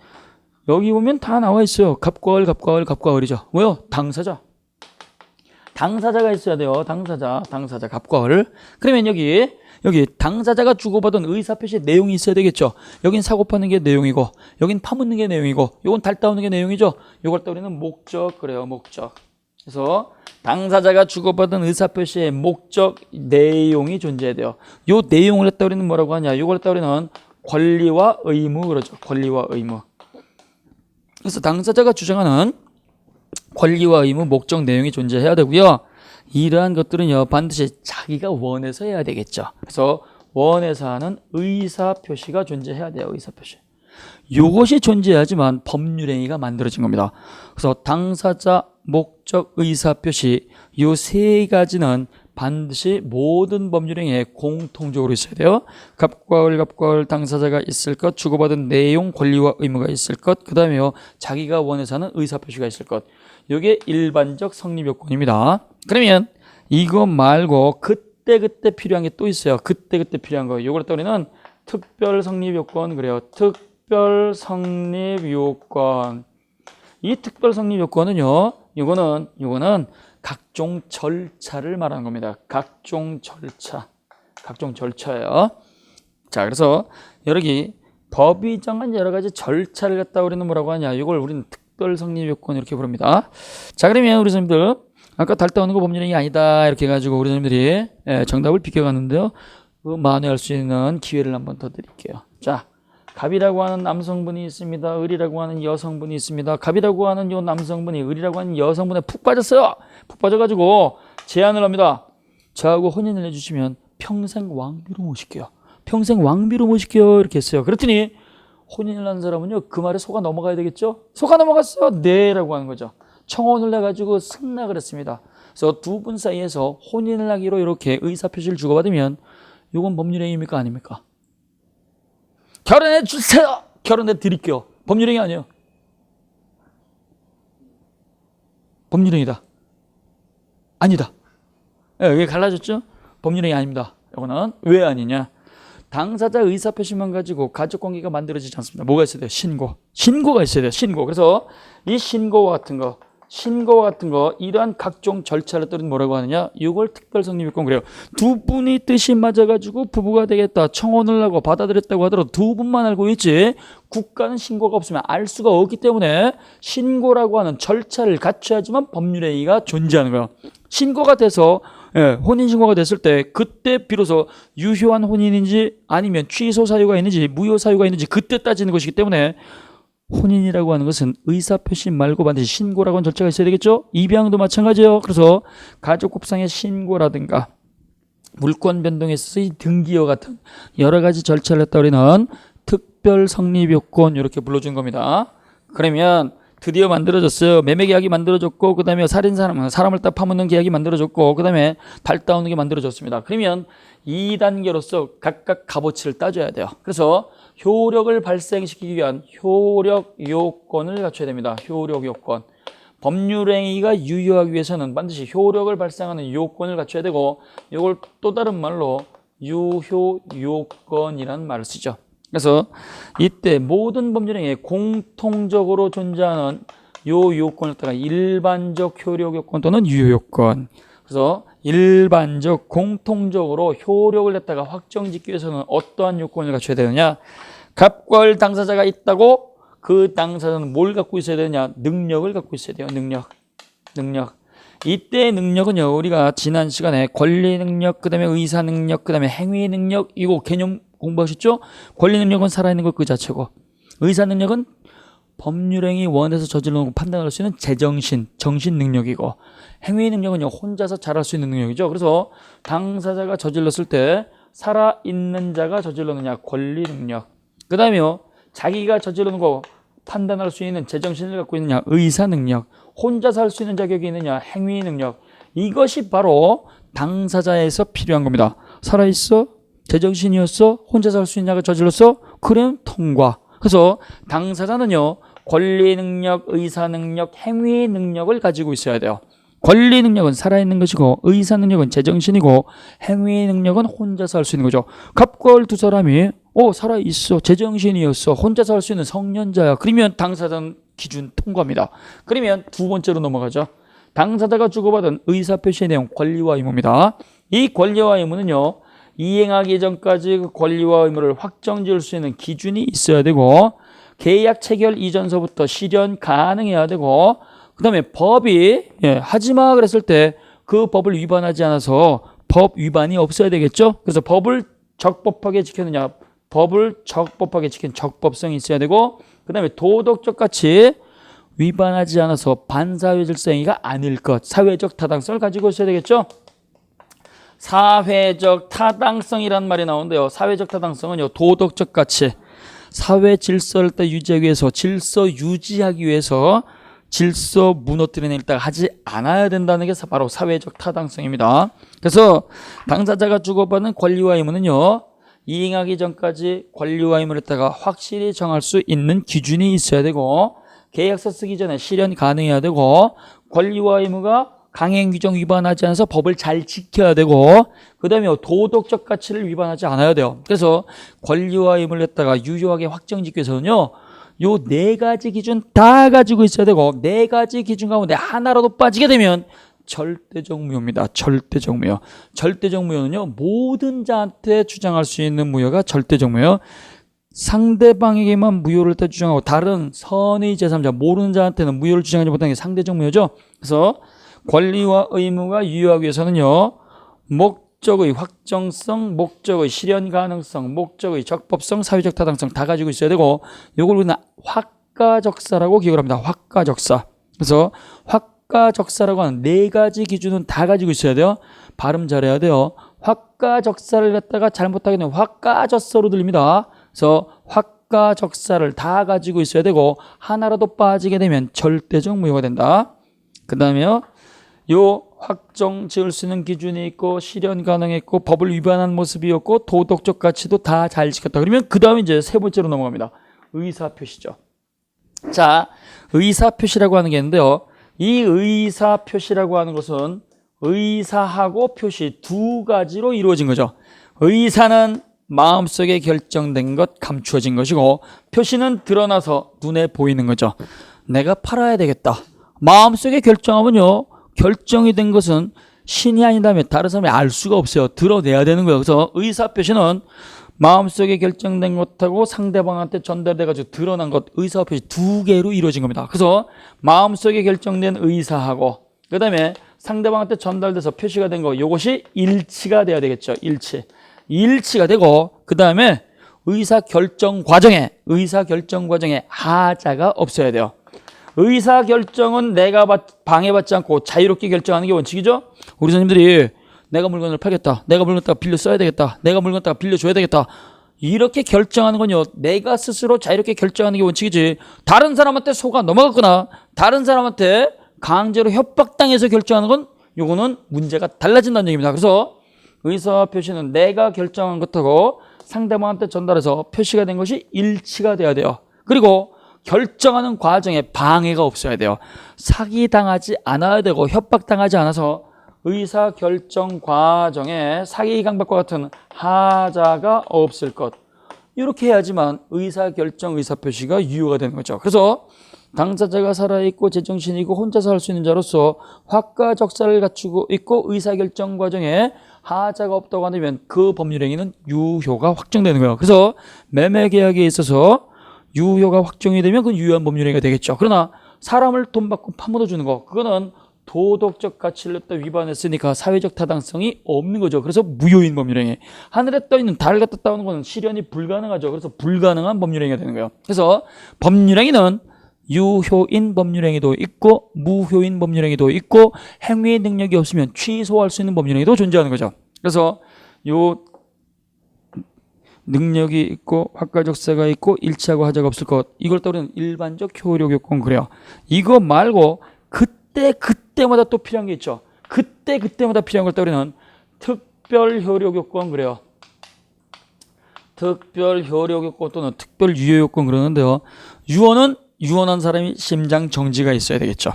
다 나와 있어요. 갑과 을, 갑과 을, 갑과 을이죠. 뭐요? 당사자. 당사자가 있어야 돼요. 당사자, 갑과 을. 그러면 여기 당사자가 주고받은 의사표시 내용이 있어야 되겠죠. 여긴 사고 파는 게 내용이고, 여긴 파묻는 게 내용이고, 요건 달 따오는 게 내용이죠. 요걸 따우는 목적 그래요. 목적. 그래서 당사자가 주고받은 의사표시의 목적 내용이 존재해야 돼요. 요 내용을 갖다 우리는 뭐라고 하냐? 요걸 갖다 우리는 권리와 의무 그러죠. 권리와 의무. 그래서 당사자가 주장하는 권리와 의무, 목적 내용이 존재해야 되고요. 이러한 것들은요 반드시 자기가 원해서 해야 되겠죠. 그래서 원해서 하는 의사표시가 존재해야 돼요. 의사표시. 이것이 존재해야지만 법률행위가 만들어진 겁니다. 그래서 당사자, 목적, 의사표시 이 세 가지는 반드시 모든 법률행위에 공통적으로 있어야 돼요. 갑과 을, 당사자가 있을 것, 주고받은 내용, 권리와 의무가 있을 것, 그 다음에요 자기가 원해서 하는 의사표시가 있을 것. 이게 일반적 성립요건입니다. 그러면 이거 말고 그때 필요한 게 또 있어요. 그때 필요한 거. 이걸 또 우리는 특별 성립요건 그래요. 특별 성립요건. 이 특별 성립요건은요. 이거는 각종 절차를 말하는 겁니다. 각종 절차예요. 자, 그래서 여기 법이 정한 여러 가지 절차를 갖다 우리는 뭐라고 하냐? 이걸 우리는 특별 성립 요건 이렇게 부릅니다. 자, 그러면 우리 선생님들 아까 달 따오는 거 법률행위 아니다 이렇게 해가지고 우리 선생님들이 정답을 비껴갔는데요. 그 만회할 수 있는 기회를 한번 더 드릴게요. 자, 갑이라고 하는 남성분이 있습니다. 을이라고 하는 여성분이 있습니다. 갑이라고 하는 요 남성분이 을이라고 하는 여성분에 푹 빠졌어요. 푹 빠져가지고 제안을 합니다. 저하고 혼인을 해주시면 평생 왕비로 모실게요. 평생 왕비로 모실게요. 이렇게 했어요. 그랬더니 혼인을 한 사람은요 그 말에 속아 넘어가야 되겠죠. 속아 넘어갔어요. 네 라고 하는 거죠. 청혼을 해가지고 승낙을 했습니다. 그래서 두 분 사이에서 혼인을 하기로 이렇게 의사표시를 주고받으면 이건 법률행위입니까 아닙니까? 결혼해 주세요. 결혼해 드릴게요. 법률행위 아니에요. 법률행위다. 아니다. 여기 갈라졌죠? 법률행위 아닙니다. 이거는 왜 아니냐? 당사자 의사표시만 가지고 가족관계가 만들어지지 않습니다. 뭐가 있어야 돼요? 신고가 있어야 돼요. 신고. 그래서 이 신고와 같은 거 이러한 각종 절차를 따른 뭐라고 하느냐? 이걸 특별성립요건 그래요. 두 분이 뜻이 맞아가지고 부부가 되겠다 청혼을 하고 받아들였다고 하더라도 두 분만 알고 있지 국가는 신고가 없으면 알 수가 없기 때문에 신고라고 하는 절차를 갖춰야지만 법률행위가 존재하는 거예요. 신고가 돼서 혼인신고가 됐을 때 그때 비로소 유효한 혼인인지 아니면 취소 사유가 있는지 무효 사유가 있는지 그때 따지는 것이기 때문에 혼인이라고 하는 것은 의사표시 말고 반드시 신고라고 하는 절차가 있어야 되겠죠. 입양도 마찬가지예요. 그래서 가족법상의 신고라든가 물권 변동에 있어서 이 등기와 같은 여러 가지 절차를 했다 우리는 특별 성립 요건 이렇게 불러준 겁니다. 그러면 드디어 만들어졌어요. 매매 계약이 만들어졌고 그다음에 사람을 딱 파묻는 계약이 만들어졌고 그다음에 달 따오는 게 만들어졌습니다. 그러면 2단계로서 각각 값어치를 따져야 돼요. 그래서 효력을 발생시키기 위한 효력 요건을 갖춰야 됩니다. 효력 요건. 법률행위가 유효하기 위해서는 반드시 효력을 발생하는 요건을 갖춰야 되고 이걸 또 다른 말로 유효 요건이라는 말을 쓰죠. 그래서 이때 모든 법률행위에 공통적으로 존재하는 요 요건을 따라 일반적 효력 요건 또는 유효 요건. 그래서 일반적 공통적으로 효력을 냈다가 확정짓기 위해서는 어떠한 요건을 갖춰야 되느냐? 갑과을 당사자가 있다고 그 당사자는 뭘 갖고 있어야 되느냐? 능력을 갖고 있어야 돼요. 능력. 이때의 능력은요, 우리가 지난 시간에 권리 능력, 그 다음에 의사 능력, 그 다음에 행위 능력, 이거 개념 공부하셨죠? 권리 능력은 살아있는 것 그 자체고, 의사 능력은 법률행위 원에서 저질러놓고 판단할 수 있는 제정신, 정신 능력이고, 행위 능력은요, 혼자서 잘할 수 있는 능력이죠. 그래서 당사자가 저질렀을 때 살아있는 자가 저질렀느냐? 권리 능력. 그 다음에요, 자기가 저지르는 거 판단할 수 있는 제정신을 갖고 있느냐? 의사 능력. 혼자서 할 수 있는 자격이 있느냐? 행위 능력. 이것이 바로 당사자에서 필요한 겁니다. 살아있어? 제정신이었어? 혼자서 할 수 있는 자가 저질렀어? 그럼 통과. 그래서 당사자는요, 권리 능력, 의사 능력, 행위 능력을 가지고 있어야 돼요. 권리 능력은 살아있는 것이고 의사 능력은 제정신이고 행위 능력은 혼자서 할 수 있는 거죠. 갑과을 두 사람이 살아있어, 제정신이었어, 혼자서 할 수 있는 성년자야. 그러면 당사자는 기준 통과입니다. 그러면 두 번째로 넘어가죠. 당사자가 주고받은 의사표시의 내용, 권리와 의무입니다. 이 권리와 의무는요, 이행하기 전까지 그 권리와 의무를 확정지을 수 있는 기준이 있어야 되고 계약 체결 이전서부터 실현 가능해야 되고 그 다음에 법이 하지마 그랬을 때 그 법을 위반하지 않아서 법 위반이 없어야 되겠죠. 그래서 법을 적법하게 지켰느냐, 법을 적법하게 지킨 적법성이 있어야 되고 그 다음에 도덕적 가치 위반하지 않아서 반사회 질서 행위가 아닐 것, 사회적 타당성을 가지고 있어야 되겠죠. 사회적 타당성이라는 말이 나오는데요, 사회적 타당성은요, 도덕적 가치, 사회 질서를 유지하기 위해서, 질서 유지하기 위해서 질서 무너뜨리는 일을 하지 않아야 된다는 게 바로 사회적 타당성입니다. 그래서 당사자가 주고받는 권리와 의무는요, 이행하기 전까지 권리와 의무를 확실히 정할 수 있는 기준이 있어야 되고 계약서 쓰기 전에 실현 가능해야 되고 권리와 의무가 강행 규정 위반하지 않아서 법을 잘 지켜야 되고 그 다음에 도덕적 가치를 위반하지 않아야 돼요. 그래서 권리와 의무를 유효하게 확정짓기 위해서는요, 요 네 가지 기준 다 가지고 있어야 되고 네 가지 기준 가운데 하나라도 빠지게 되면 절대적 무효입니다. 절대적 무효. 절대적 무효는요, 모든 자한테 주장할 수 있는 무효가 절대적 무효. 상대방에게만 무효를 주장하고 다른 선의 제3자 모르는 자한테는 무효를 주장하지 못하는 게 상대적 무효죠. 그래서 권리와 의무가 유효하기 위해서는요, 목적의 확정성, 목적의 실현 가능성, 목적의 적법성, 사회적 타당성 다 가지고 있어야 되고 이걸 우리는 확가적사라고 기억을 합니다. 확가적사. 그래서 확가적사라고 하는 네 가지 기준은 다 가지고 있어야 돼요. 발음 잘해야 돼요. 확가적사를 갖다가 잘못하게 되면 확가적서로 들립니다. 그래서 확가적사를 다 가지고 있어야 되고 하나라도 빠지게 되면 절대적 무효가 된다. 그 다음에요, 요 확정 지을 수 있는 기준이 있고 실현 가능했고 법을 위반한 모습이었고 도덕적 가치도 다 잘 지켰다. 그러면 그 다음에 이제 세 번째로 넘어갑니다. 의사표시죠. 자, 의사표시라고 하는 게 있는데요, 이 의사표시라고 하는 것은 의사하고 표시 두 가지로 이루어진 거죠. 의사는 마음속에 결정된 것, 감추어진 것이고 표시는 드러나서 눈에 보이는 거죠. 내가 팔아야 되겠다. 마음속에 결정하면요, 결정이 된 것은 신이 아니다면 다른 사람이 알 수가 없어요. 드러내야 되는 거예요. 그래서 의사표시는 마음속에 결정된 것하고 상대방한테 전달돼가지고 드러난 것, 의사표시 두 개로 이루어진 겁니다. 그래서 마음속에 결정된 의사하고 그 다음에 상대방한테 전달돼서 표시가 된 거, 이것이 일치가 돼야 되겠죠. 일치가 되고 그 다음에 의사결정 과정에 하자가 없어야 돼요. 의사결정은 내가 방해받지 않고 자유롭게 결정하는 게 원칙이죠. 우리 선생님들이 내가 물건을 팔겠다. 내가 물건 갖다가 빌려 써야 되겠다. 내가 물건 갖다가 빌려줘야 되겠다. 이렇게 결정하는 건요, 내가 스스로 자유롭게 결정하는 게 원칙이지, 다른 사람한테 속아 넘어갔거나 다른 사람한테 강제로 협박당해서 결정하는 건 요거는 문제가 달라진다는 얘기입니다. 그래서 의사 표시는 내가 결정한 것하고 상대방한테 전달해서 표시가 된 것이 일치가 돼야 돼요. 그리고 결정하는 과정에 방해가 없어야 돼요. 사기당하지 않아야 되고 협박당하지 않아서 의사결정 과정에 사기 강박과 같은 하자가 없을 것. 이렇게 해야지만 의사결정 의사표시가 유효가 되는 거죠. 그래서 당사자가 살아있고 제정신이고 혼자서 할 수 있는 자로서 확과 적사를 갖추고 있고 의사결정 과정에 하자가 없다고 한다면 그 법률행위는 유효가 확정되는 거예요. 그래서 매매계약에 있어서 유효가 확정이 되면 그건 유효한 법률행위가 되겠죠. 그러나 사람을 돈 받고 파묻어 주는 거, 그거는 도덕적 가치를 또 위반했으니까 사회적 타당성이 없는 거죠. 그래서 무효인 법률행위. 하늘에 떠있는 달을 갖다 따오는 거는 실현이 불가능하죠. 그래서 불가능한 법률행위가 되는 거예요. 그래서 법률행위는 유효인 법률행위도 있고 무효인 법률행위도 있고 행위의 능력이 없으면 취소할 수 있는 법률행위도 존재하는 거죠. 그래서 요 능력이 있고 확가적사가 있고 일치하고 하자가 없을 것, 이걸 따르는 일반적 효력 요건 그래요. 이거 말고 그때마다 또 필요한 게 있죠. 그때마다 필요한 걸 따르는 특별 효력 요건 그래요. 특별 효력 요건 또는 특별 유효 요건 그러는데요. 유언은 유언한 사람이 심장 정지가 있어야 되겠죠.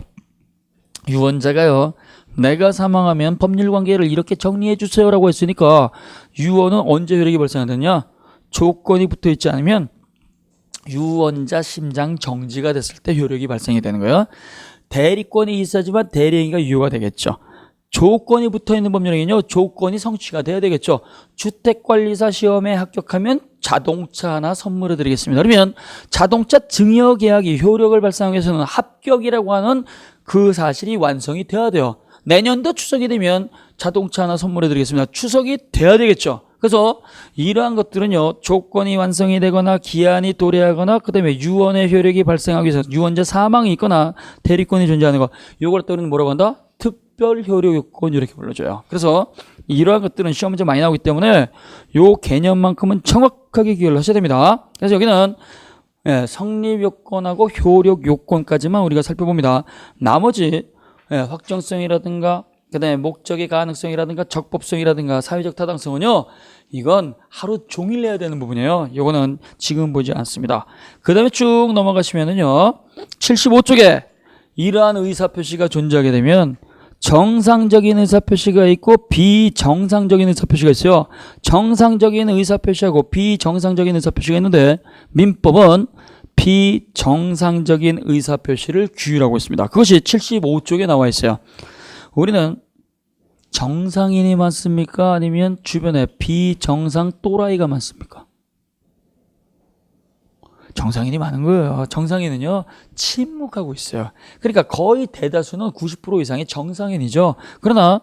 유언자가요, 내가 사망하면 법률 관계를 이렇게 정리해 주세요라고 했으니까 유언은 언제 효력이 발생하느냐? 조건이 붙어 있지 않으면 유언자 심장 정지가 됐을 때 효력이 발생이 되는 거예요. 대리권이 있어야지만 대리행위가 유효가 되겠죠. 조건이 붙어있는 법률행위는요, 조건이 성취가 돼야 되겠죠. 주택관리사 시험에 합격하면 자동차 하나 선물해 드리겠습니다. 그러면 자동차 증여계약이 효력을 발생하기 위해서는 합격이라고 하는 그 사실이 완성이 돼야 돼요. 내년도 추석이 되면 자동차 하나 선물해 드리겠습니다. 추석이 돼야 되겠죠. 그래서 이러한 것들은요, 조건이 완성이 되거나 기한이 도래하거나 그 다음에 유언의 효력이 발생하기 위해서 유언자 사망이 있거나 대리권이 존재하는 거, 요걸 따르는 뭐라고 한다? 특별 효력 요건, 이렇게 불러줘요. 그래서 이러한 것들은 시험 문제 많이 나오기 때문에 요 개념만큼은 정확하게 기억을 하셔야 됩니다. 그래서 여기는 성립 요건하고 효력 요건까지만 우리가 살펴봅니다. 나머지 확정성이라든가 그 다음에 목적의 가능성이라든가 적법성이라든가 사회적 타당성은요, 이건 하루 종일 내야 되는 부분이에요. 이거는 지금 보지 않습니다. 그 다음에 쭉 넘어가시면은요, 75쪽에 이러한 의사표시가 존재하게 되면 정상적인 의사표시가 있고 비정상적인 의사표시가 있어요. 정상적인 의사표시하고 비정상적인 의사표시가 있는데 민법은 비정상적인 의사표시를 규율하고 있습니다. 그것이 75쪽에 나와 있어요. 우리는 정상인이 많습니까? 아니면 주변에 비정상 또라이가 많습니까? 정상인이 많은 거예요. 정상인은요, 침묵하고 있어요. 그러니까 거의 대다수는 90% 이상이 정상인이죠. 그러나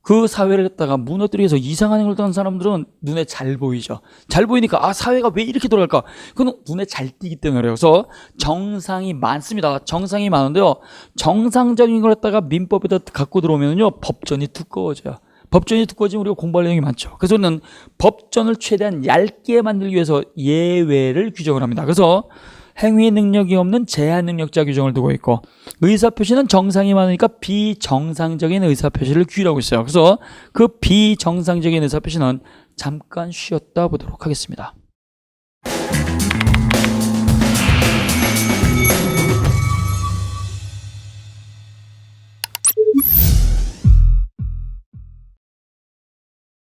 그 사회를 갖다가 무너뜨리기 위해서 이상한 행동을 하는 사람들은 눈에 잘 보이죠. 잘 보이니까 아, 사회가 왜 이렇게 돌아갈까? 그건 눈에 잘 띄기 때문에 그래요. 그래서 정상이 많습니다. 정상이 많은데요, 정상적인 걸 갖다가 민법에다 갖고 들어오면요, 법전이 두꺼워져요. 법전이 두꺼워지면 우리가 공부할 내용이 많죠. 그래서 우리는 법전을 최대한 얇게 만들기 위해서 예외를 규정을 합니다. 그래서 행위 능력이 없는 제한 능력자 규정을 두고 있고, 의사표시는 정상이 많으니까 비정상적인 의사표시를 규율하고 있어요. 그래서 그 비정상적인 의사표시는 잠깐 쉬었다 보도록 하겠습니다.